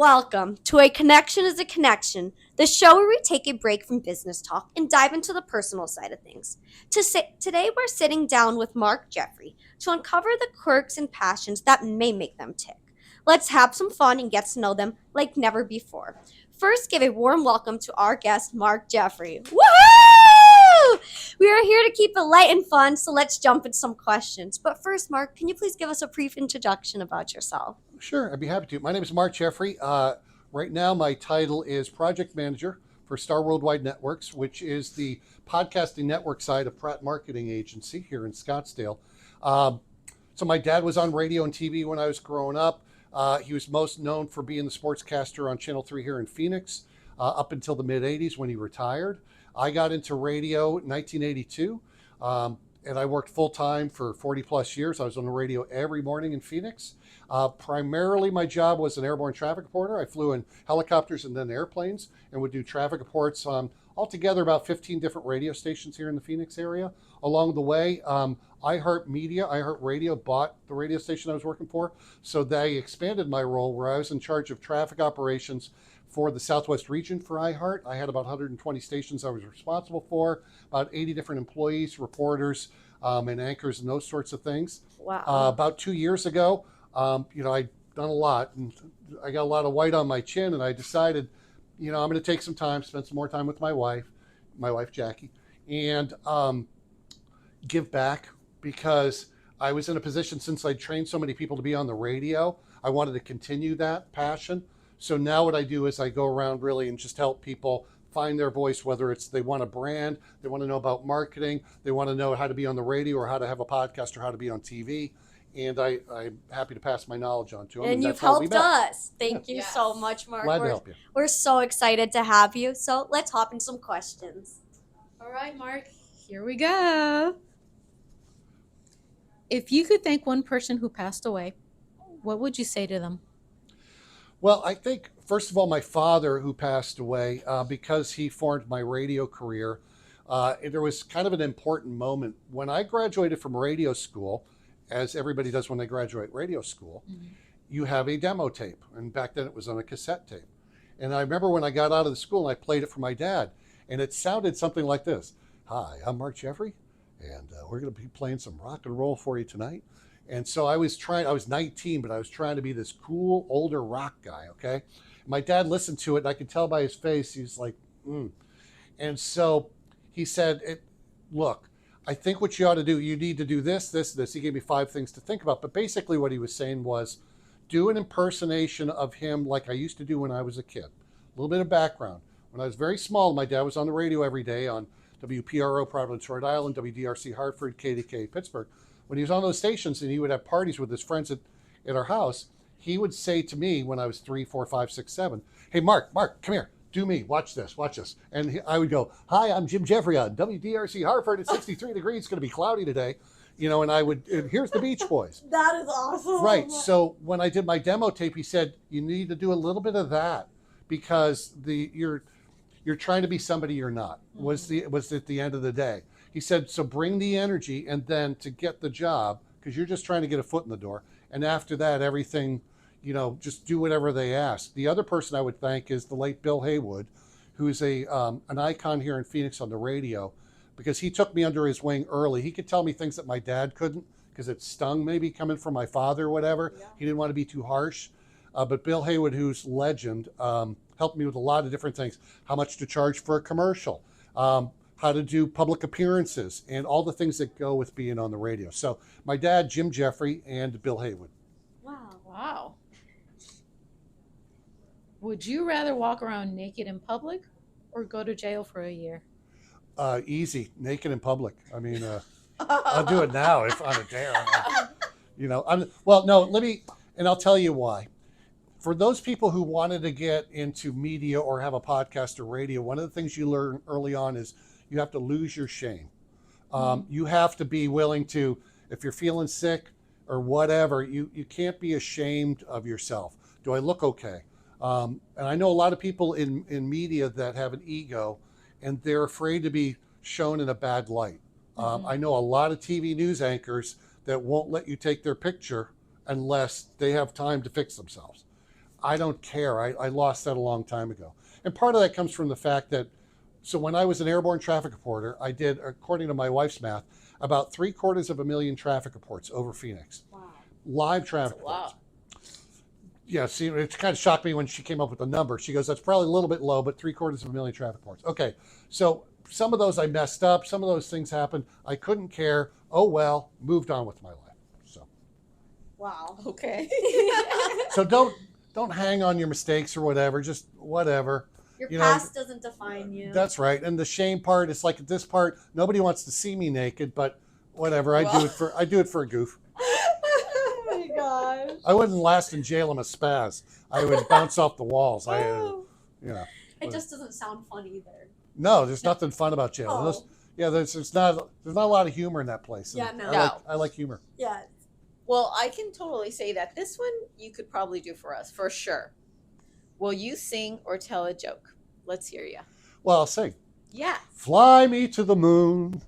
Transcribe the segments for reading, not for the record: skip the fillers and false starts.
Welcome to A Connection is a Connection, the show where we take a break from business talk and dive into the personal side of things. Today, we're sitting down with Mark Jeffrey to uncover the quirks and passions that may make them tick. Let's have some fun and get to know them like never before. First, give a warm welcome to our guest, Mark Jeffrey. Woohoo! We are here to keep it light and fun, so let's jump into some questions. But first, Mark, can you please give us a brief introduction about yourself? Sure, I'd be happy to. My name is Mark Jeffrey. Right now, my title is Project Manager for Star Worldwide Networks, which is the podcasting network side of Pratt Marketing Agency here in Scottsdale. So my dad was on radio and TV when I was growing up. He was most known for being the sportscaster on Channel 3 here in Phoenix up until the mid-'80s when he retired. I got into radio in 1982, and I worked full-time for 40 plus years. I was on the radio every morning in Phoenix. Primarily, my job was an airborne traffic reporter. I flew in helicopters and then airplanes and would do traffic reports on altogether about 15 different radio stations here in the Phoenix area. Along the way, iHeartRadio bought the radio station I was working for, so they expanded my role where I was in charge of traffic operations for the Southwest region for iHeart. I had about 120 stations I was responsible for, about 80 different employees, reporters, and anchors and those sorts of things. Wow. About 2 years ago, I'd done a lot and I got a lot of white on my chin, and I decided, I'm going to take some time, spend some more time with my wife Jackie, and give back, because I was in a position, since I trained so many people to be on the radio, I wanted to continue that passion. So now what I do is I go around really and just help people find their voice, whether it's they want a brand, they want to know about marketing, they want to know how to be on the radio or how to have a podcast or how to be on TV. And I'm happy to pass my knowledge on to them. And you've helped us. Thank you so much, Mark. Glad to help you. We're so excited to have you. So let's hop into some questions. All right, Mark, here we go. If you could thank one person who passed away, what would you say to them? Well, I think, first of all, my father, who passed away, because he formed my radio career, there was kind of an important moment. When I graduated from radio school, as everybody does when they graduate radio school, you have a demo tape. And back then it was on a cassette tape. And I remember when I got out of the school and I played it for my dad, and it sounded something like this. Hi, I'm Mark Jeffrey, and we're going to be playing some rock and roll for you tonight. And so I was 19, but I was trying to be this cool, older rock guy, okay? My dad listened to it, and I could tell by his face, he's like, And so he said, look, I think what you ought to do, you need to do this, this, this. He gave me 5 things to think about. But basically what he was saying was, do an impersonation of him like I used to do when I was a kid. A little bit of background. When I was very small, my dad was on the radio every day on WPRO, Providence, Rhode Island, WDRC, Hartford, KDK, Pittsburgh. When he was on those stations and he would have parties with his friends at our house, he would say to me when I was 3, 4, 5, 6, 7, hey, Mark, come here. Do me. Watch this. And I would go, hi, I'm Jim Jeffrey on WDRC Hartford. It's 63 degrees. It's going to be cloudy today. And here's the Beach Boys. That is awesome. Right. So when I did my demo tape, he said, you need to do a little bit of that, because you're trying to be somebody you're not, was at the end of the day. He said, so bring the energy, and then to get the job, because you're just trying to get a foot in the door. And after that, everything, just do whatever they ask. The other person I would thank is the late Bill Haywood, who's an icon here in Phoenix on the radio, because he took me under his wing early. He could tell me things that my dad couldn't, because it stung maybe coming from my father or whatever. Yeah. He didn't want to be too harsh. But Bill Haywood, who's legend, helped me with a lot of different things. How much to charge for a commercial, how to do public appearances, and all the things that go with being on the radio. So my dad, Jim Jeffrey, and Bill Haywood. Wow. Would you rather walk around naked in public or go to jail for a year? Easy, naked in public. I mean, I'll do it now if on a dare. And I'll tell you why. For those people who wanted to get into media or have a podcast or radio, one of the things you learn early on is you have to lose your shame. You have to be willing to, if you're feeling sick or whatever, you can't be ashamed of yourself. Do I look okay? And I know a lot of people in media that have an ego, and they're afraid to be shown in a bad light. I know a lot of TV news anchors that won't let you take their picture unless they have time to fix themselves. I don't care. I lost that a long time ago. And part of that comes from the fact that, so when I was an airborne traffic reporter, I did, according to my wife's math, about 750,000 traffic reports over Phoenix. Wow. Live That's traffic a reports. lot. Yeah, see, it kind of shocked me when she came up with the number. She goes, that's probably a little bit low, but 750,000 traffic reports. Okay, so some of those I messed up. Some of those things happened. I couldn't care. Oh, well, moved on with my life. So, Wow. Okay. so don't hang on your mistakes or whatever. Just whatever. Your You know, past doesn't define you. That's right. And the shame part is like at this part, nobody wants to see me naked, but whatever. I do it for a goof. Oh my gosh. I wouldn't last in jail in a spaz. I would bounce off the walls. It just doesn't sound fun either. No, there's nothing fun about jail. Oh. There's not a lot of humor in that place. Yeah, And no. I like humor. Yeah. Well, I can totally say that this one you could probably do for us, for sure. Will you sing or tell a joke? Let's hear you. Well, I'll sing. Yeah. Fly me to the moon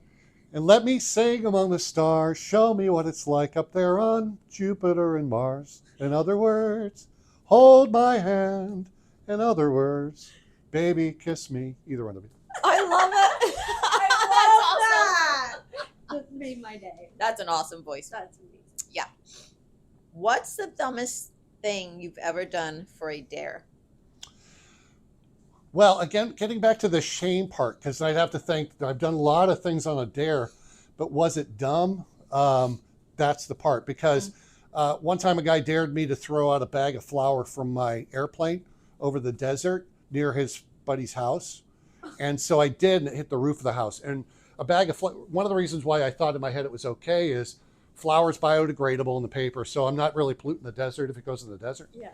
and let me sing among the stars. Show me what it's like up there on Jupiter and Mars. In other words, hold my hand. In other words, baby, kiss me. Either one of you. I love it. I love that. That made my day. That's an awesome voice. That's amazing. What's the dumbest thing you've ever done for a dare? Well, again, getting back to the shame part, because I'd have to think that I've done a lot of things on a dare, but was it dumb? That's the part. Because one time a guy dared me to throw out a bag of flour from my airplane over the desert near his buddy's house. And so I did, and it hit the roof of the house. And a bag of flour, one of the reasons why I thought in my head it was okay is flour is biodegradable in the paper, so I'm not really polluting the desert if it goes in the desert. Yeah.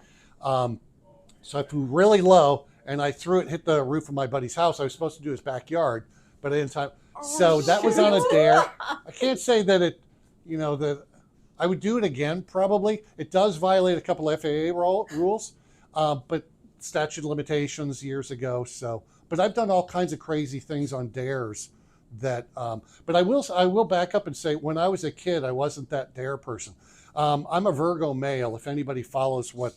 So I flew really low, and I threw it, hit the roof of my buddy's house. I was supposed to do his backyard, but I didn't time. So that was on a dare. I can't say that that I would do it again, probably. It does violate a couple FAA rules, but statute of limitations years ago. So, but I've done all kinds of crazy things on dares that, but I will back up and say when I was a kid, I wasn't that dare person. I'm a Virgo male. If anybody follows what,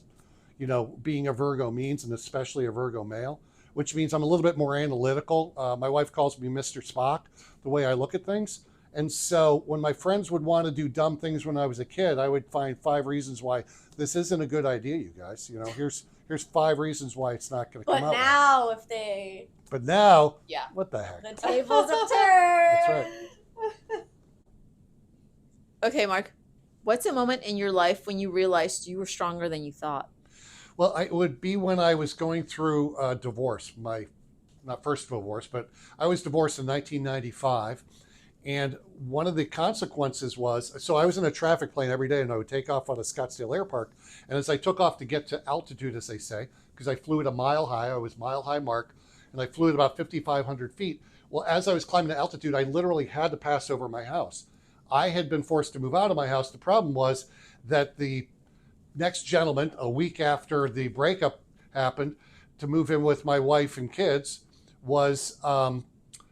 being a Virgo means, and especially a Virgo male, which means I'm a little bit more analytical. My wife calls me Mr. Spock, the way I look at things. And so when my friends would want to do dumb things when I was a kid, I would find 5 reasons why this isn't a good idea, you guys. Here's 5 reasons why it's not going to come But out. now, if they. But now, Yeah. what the heck? The tables have turned. That's Okay, Mark. What's a moment in your life when you realized you were stronger than you thought? Well, it would be when I was going through a divorce, my not first divorce, but I was divorced in 1995. And one of the consequences was, so I was in a traffic plane every day, and I would take off out of Scottsdale Air Park. And as I took off to get to altitude, as they say, because I flew at a mile high, I was mile high mark, and I flew at about 5,500 feet. Well, as I was climbing to altitude, I literally had to pass over my house. I had been forced to move out of my house. The problem was that the next gentleman, a week after the breakup happened, to move in with my wife and kids, was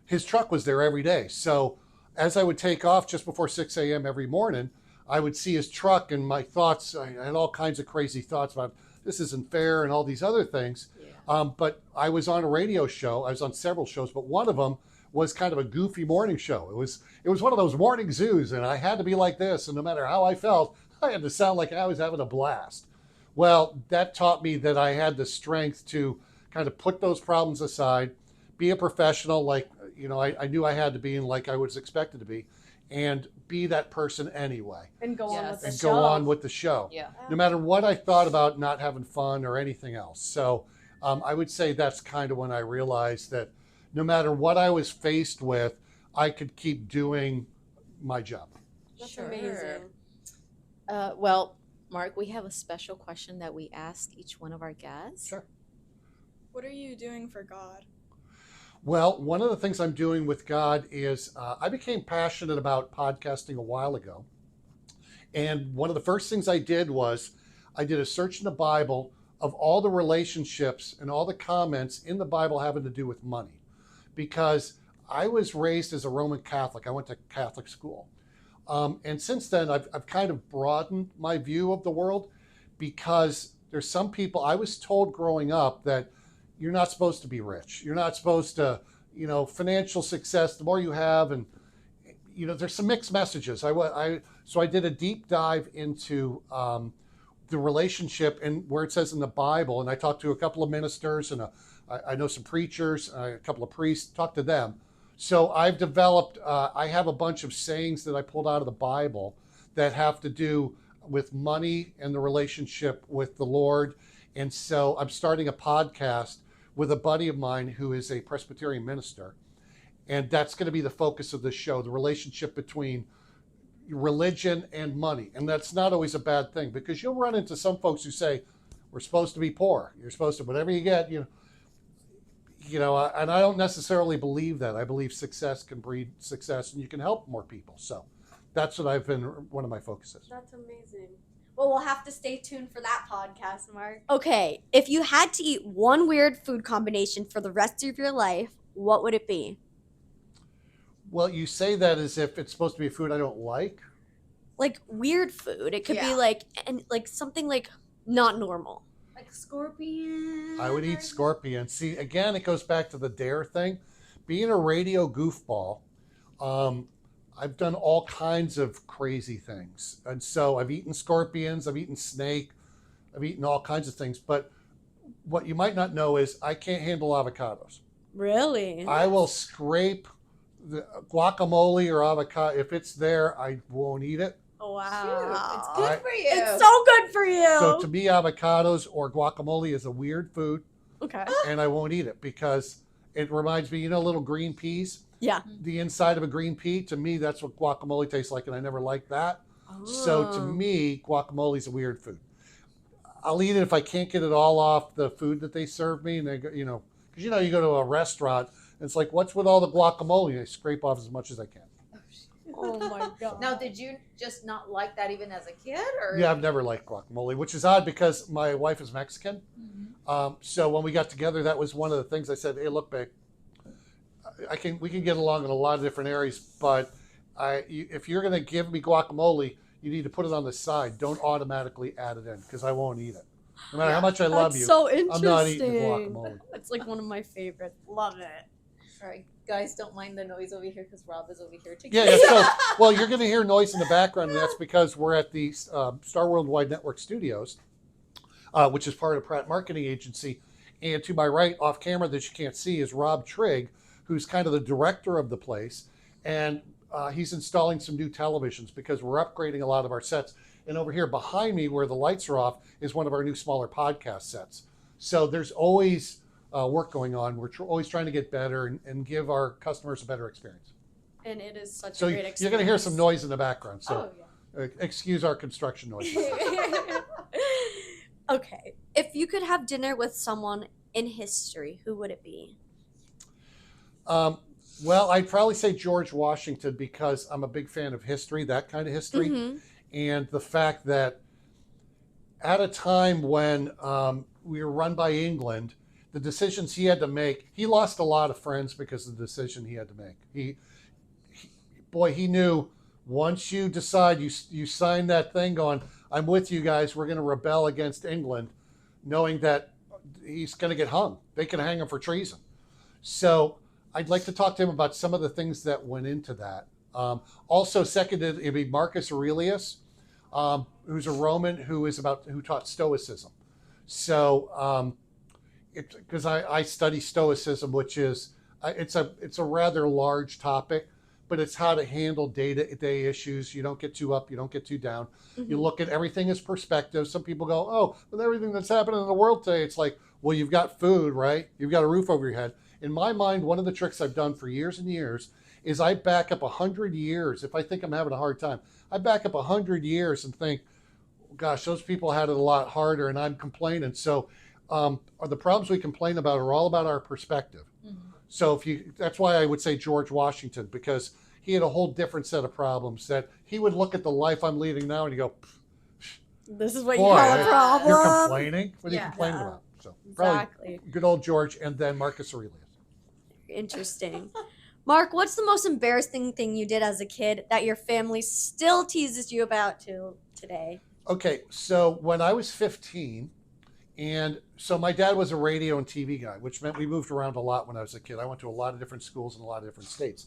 his truck was there every day. So as I would take off just before 6 a.m. every morning, I would see his truck, and my thoughts, I had all kinds of crazy thoughts about this isn't fair and all these other things. Yeah. But I was on a radio show. I was on several shows, but one of them was kind of a goofy morning show. It was one of those morning zoos, and I had to be like this, and no matter how I felt, I had to sound like I was having a blast. Well, that taught me that I had the strength to kind of put those problems aside, be a professional, like, I knew I had to be, and like I was expected to be, and be that person anyway, And go on Yes. with the and show. go on with the show. Yeah. No matter what I thought about not having fun or anything else. So I would say that's kind of when I realized that no matter what I was faced with, I could keep doing my job. That's Sure. amazing. Well, Mark, we have a special question that we ask each one of our guests. Sure. What are you doing for God? Well, one of the things I'm doing with God is I became passionate about podcasting a while ago. And one of the first things I did was I did a search in the Bible of all the relationships and all the comments in the Bible having to do with money. Because I was raised as a Roman Catholic. I went to Catholic school. And since then, I've kind of broadened my view of the world, because there's some people, I was told growing up that you're not supposed to be rich. You're not supposed to, financial success, the more you have, and there's some mixed messages. So I did a deep dive into the relationship and where it says in the Bible, and I talked to a couple of ministers and I know some preachers, a couple of priests, talked to them. So I've developed, I have a bunch of sayings that I pulled out of the Bible that have to do with money and the relationship with the Lord. And so I'm starting a podcast with a buddy of mine who is a Presbyterian minister. And that's going to be the focus of the show, the relationship between religion and money. And that's not always a bad thing, because you'll run into some folks who say, we're supposed to be poor. You're supposed to, whatever you get, and I don't necessarily believe that. I believe success can breed success and you can help more people. So that's what I've been, one of my focuses. That's amazing. Well, we'll have to stay tuned for that podcast, Mark. Okay, if you had to eat one weird food combination for the rest of your life, what would it be? Well, you say that as if it's supposed to be food I don't like. Like weird food. It could be like something like not normal. Like scorpion. I would eat scorpion. See, again, it goes back to the dare thing. Being a radio goofball, I've done all kinds of crazy things. And so I've eaten scorpions, I've eaten snake, I've eaten all kinds of things. But what you might not know is I can't handle avocados. Really? I will scrape the guacamole or avocado. If it's there, I won't eat it. Wow. It's good for you. It's so good for you. So to me, avocados or guacamole is a weird food, Okay. and I won't eat it because it reminds me, little green peas? Yeah. The inside of a green pea, to me, that's what guacamole tastes like, and I never liked that. So to me, guacamole is a weird food. I'll eat it if I can't get it all off the food that they serve me, and they go, because you go to a restaurant, and it's like, what's with all the guacamole? And I scrape off as much as I can. Oh my god. Now, did you just not like that even as a kid, or? Yeah, I've never liked guacamole, which is odd because my wife is Mexican. So when we got together, that was one of the things I said, hey, look, babe, we can get along in a lot of different areas, but if you're going to give me guacamole, you need to put it on the side. Don't automatically add it in because I won't eat it. No matter how much I love you, so interesting. I'm not eating the guacamole. It's like one of my favorites. Love it. All right, guys, don't mind the noise over here because Rob is over here too. Yeah. So, well, you're going to hear noise in the background, and that's because we're at the Star Worldwide Network Studios, which is part of Pratt Marketing Agency. And to my right, off camera that you can't see, is Rob Trigg, who's kind of the director of the place. And he's installing some new televisions because we're upgrading a lot of our sets. And over here behind me, where the lights are off, is one of our new smaller podcast sets. So there's always work going on. We're always trying to get better and give our customers a better experience. And it is such So a great experience. you're going to hear some noise in the background. So Oh, excuse our construction noise. Okay. If you could have dinner with someone in history, who would it be? Well, I'd probably say George Washington because I'm a big fan of history, that kind of history. Mm-hmm. And the fact that at a time when we were run by England, the decisions he had to make, he lost a lot of friends because of the decision he had to make. He knew once you decide, you sign that thing going, I'm with you guys, we're going to rebel against England, knowing that he's going to get hung. They can hang him for treason. So I'd like to talk to him about some of the things that went into that. Also, second, it'd be Marcus Aurelius, who's a Roman who taught Stoicism. So, because I study Stoicism, which is it's a rather large topic, but it's how to handle day-to-day issues. You don't get too up, you don't get too down. Mm-hmm. You look at everything as perspective. Some people go, oh, with everything that's happening in the world today, it's like, well, you've got food, right? You've got a roof over your head. In my mind, one of the tricks I've done for years and years is I back up 100 years. If I think I'm having a hard time, I back up 100 years and think, gosh, those people had it a lot harder and I'm complaining. So the problems we complain about are all about our perspective. Mm-hmm. So that's why I would say George Washington, because he had a whole different set of problems that he would look at the life I'm leading now and you go, This is what boy, you call a problem. you're complaining? What are you Yeah. complaining Yeah. about? So probably Exactly. good old George and then Marcus Aurelius. Interesting. Mark, what's the most embarrassing thing you did as a kid that your family still teases you about to today? Okay, so when I was 15, And so my dad was a radio and TV guy, which meant we moved around a lot when I was a kid. I went to a lot of different schools in a lot of different states.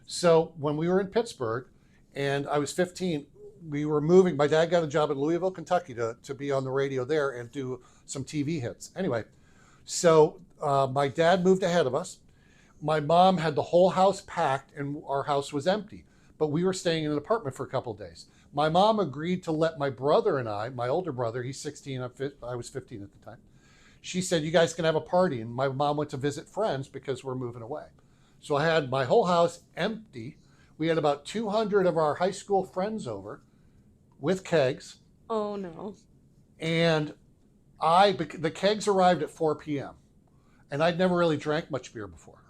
So when we were in Pittsburgh and I was 15, we were moving. My dad got a job in Louisville, Kentucky to be on the radio there and do some TV hits. Anyway, so my dad moved ahead of us. My mom had the whole house packed and our house was empty, but we were staying in an apartment for a couple of days. My mom agreed to let my brother and I, my older brother, he's 16, I was 15 at the time. She said, you guys can have a party. And my mom went to visit friends because we're moving away. So I had my whole house empty. We had about 200 of our high school friends over with kegs. Oh no. And the kegs arrived at 4 p.m. And I'd never really drank much beer before.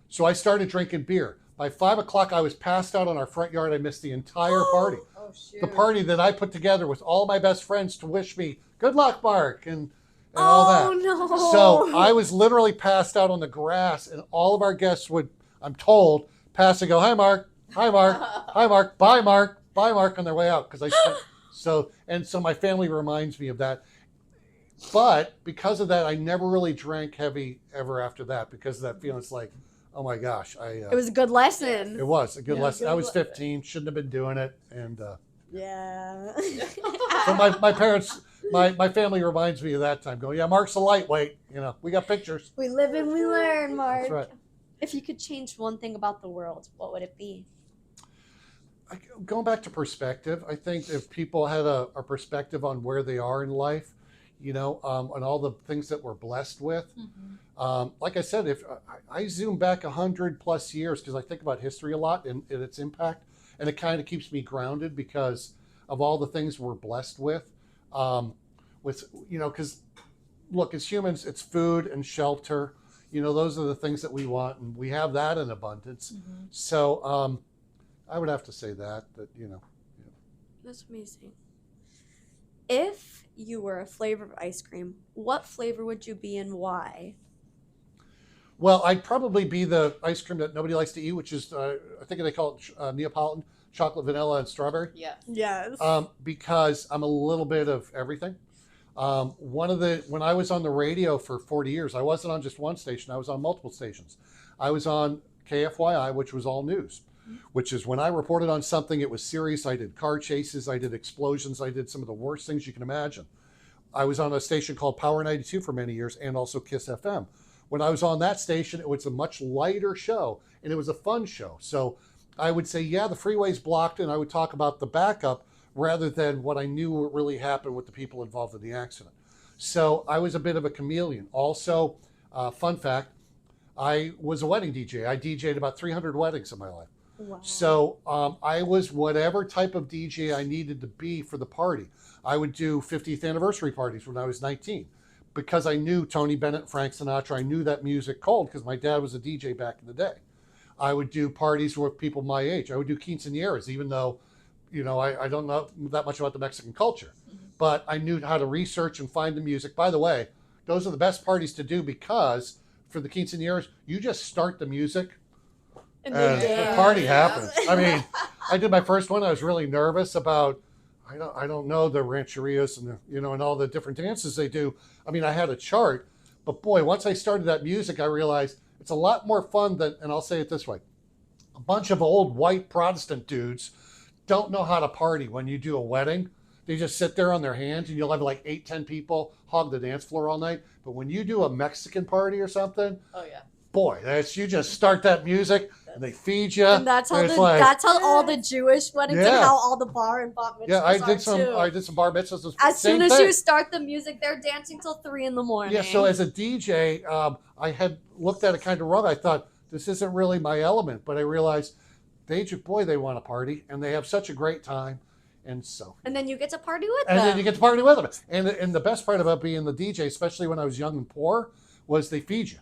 So I started drinking beer. By 5 o'clock, I was passed out on our front yard. I missed the entire party. Oh, shoot. The party that I put together with all my best friends to wish me good luck, Mark, and all that. Oh no. So I was literally passed out on the grass, and all of our guests would, I'm told, pass and go, hi, Mark, hi, Mark, hi, Mark, bye, Mark, on their way out. Because I spent, so my family reminds me of that. But because of that, I never really drank heavy ever after that because of that feeling. It's like, oh my gosh, it was a good lesson. It was a good lesson. good I was 15, shouldn't have been doing it, and Yeah. so my parents, my family reminds me of that time. Going, yeah, Mark's a lightweight. We got pictures. We live and we learn, Mark. That's right. If you could change one thing about the world, what would it be? Going back to perspective, I think if people had a perspective on where they are in life, and all the things that we're blessed with. Like I said, if I zoom back 100 plus years, because I think about history a lot and its impact, and it kind of keeps me grounded because of all the things we're blessed with. Because look, as humans, it's food and shelter. Those are the things that we want, and we have that in abundance. So I would have to say that. That's amazing. If you were a flavor of ice cream, what flavor would you be and why? Well, I'd probably be the ice cream that nobody likes to eat, which is, I think they call it Neapolitan, chocolate, vanilla, and strawberry. Yeah. Yes. Because I'm a little bit of everything. When I was on the radio for 40 years, I wasn't on just one station. I was on multiple stations. I was on KFYI, which was all news, which is when I reported on something, it was serious. I did car chases, I did explosions, I did some of the worst things you can imagine. I was on a station called Power 92 for many years and also Kiss FM. When I was on that station, it was a much lighter show and it was a fun show. So I would say, yeah, the freeway's blocked, and I would talk about the backup rather than what I knew really happened with the people involved in the accident. So I was a bit of a chameleon. Also, fun fact, I was a wedding DJ. I DJ'd about 300 weddings in my life. Wow. So I was whatever type of DJ I needed to be for the party. I would do 50th anniversary parties when I was 19 because I knew Tony Bennett and Frank Sinatra. I knew that music cold because my dad was a DJ back in the day. I would do parties with people my age. I would do quinceañeras, even though, I don't know that much about the Mexican culture. But I knew how to research and find the music. By the way, those are the best parties to do because for the quinceañeras, you just start the music and the party happens. I mean, I did my first one. I was really nervous about, I don't know the rancherias and and all the different dances they do. I mean, I had a chart, but boy, once I started that music, I realized it's a lot more fun than, and I'll say it this way, a bunch of old white Protestant dudes don't know how to party when you do a wedding. They just sit there on their hands and you'll have like 8-10 people hog the dance floor all night. But when you do a Mexican party or something, Oh yeah. boy, you just start that music and they feed you. And that's how that's how all the Jewish weddings and how all the bar and bat mitzvahs I did are too. some bar mitzvahs. As Same soon as thing. you start the music, they're dancing till 3 a.m. Yeah, so as a DJ, I had looked at it kind of wrong. I thought, this isn't really my element, but I realized they want to party, and they have such a great time. And then you get to party with them. And then you get to party with them. And the best part about being the DJ, especially when I was young and poor, was they feed you.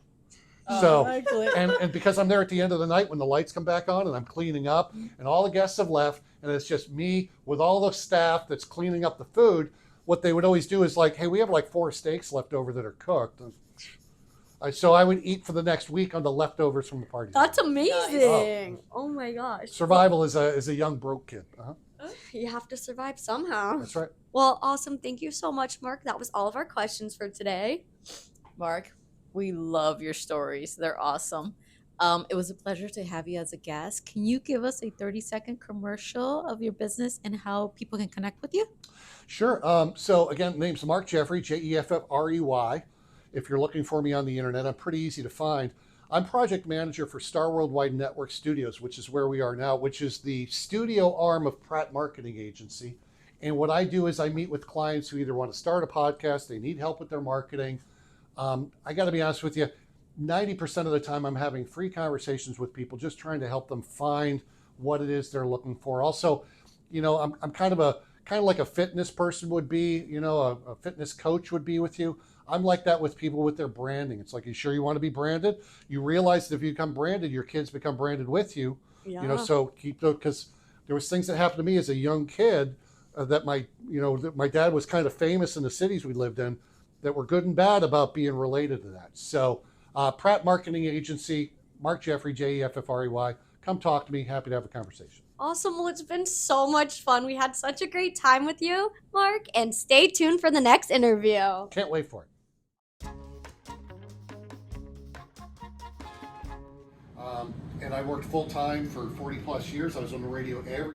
And because I'm there at the end of the night when the lights come back on and I'm cleaning up and all the guests have left and it's just me with all the staff that's cleaning up the food, what they would always do is like, hey, we have like 4 steaks left over that are cooked. So I would eat for the next week on the leftovers from the party. That's amazing. Oh my gosh. Survival as a young broke kid. You have to survive somehow. That's right. Well, awesome. Thank you so much, Mark. That was all of our questions for today. Mark, we love your stories. They're awesome. It was a pleasure to have you as a guest. Can you give us a 30-second commercial of your business and how people can connect with you? Sure. So again, name's Mark Jeffrey, Jeffrey. If you're looking for me on the internet, I'm pretty easy to find. I'm project manager for Star Worldwide Network Studios, which is where we are now, which is the studio arm of Pratt Marketing Agency. And what I do is I meet with clients who either want to start a podcast, they need help with their marketing. I got to be honest with you, 90% of the time I'm having free conversations with people, just trying to help them find what it is they're looking for. Also, I'm kind of like a fitness person would be, a fitness coach would be with you. I'm like that with people with their branding. It's like, you sure you want to be branded? You realize that if you become branded, your kids become branded with you. Yeah. So keep those, because there was things that happened to me as a young kid that my dad was kind of famous in the cities we lived in that were good and bad about being related to that. So Pratt Marketing Agency, Mark Jeffrey, Jeffrey. Come talk to me. Happy to have a conversation. Awesome. Well, it's been so much fun. We had such a great time with you, Mark, and stay tuned for the next interview. Can't wait for it. And I worked full time for 40 plus years. I was on the radio every